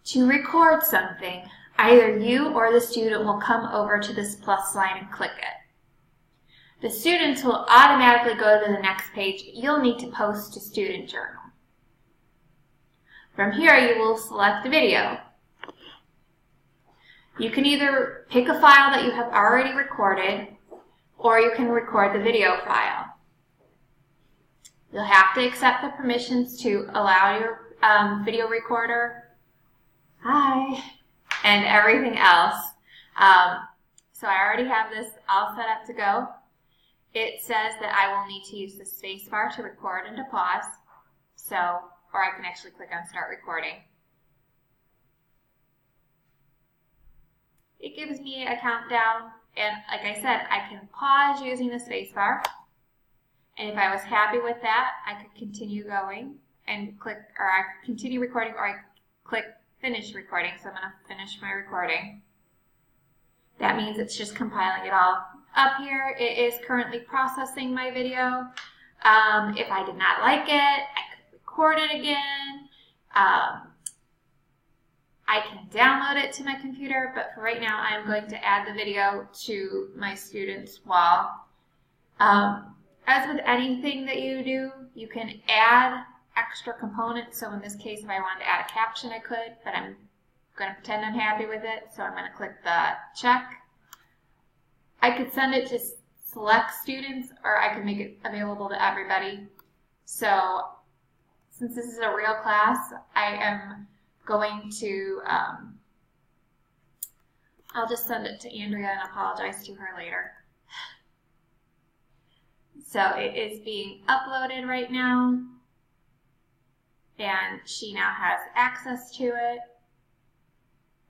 To record something, either you or the student will come over to this plus sign and click it. The students will automatically go to the next page. You'll need to post to Student Journal. From here, you will select the video. You can either pick a file that you have already recorded, or you can record the video file. You'll have to accept the permissions to allow your video recorder, and everything else. So I already have this all set up to go. It says that I will need to use the space bar to record and to pause. Or I can actually click on Start Recording. It gives me a countdown, and like I said, I can pause using the space bar. And if I was happy with that, I could continue going and click, or I could continue recording, or I could click Finish Recording. So I'm going to finish my recording. That means it's just compiling it all up here. It is currently processing my video. If I did not like it, I could record it again. I can download it to my computer, but for right now, I'm going to add the video to my student's wall. As with anything that you do, you can add extra components. So in this case, if I wanted to add a caption, I could, but I'm going to pretend I'm happy with it. So I'm going to click the check. I could send it to select students, or I could make it available to everybody. So since this is a real class, I am going to, I'll just send it to Andrea and apologize to her later. So it is being uploaded right now, and she now has access to it,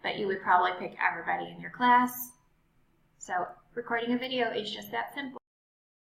but you would probably pick everybody in your class. So recording a video is just that simple.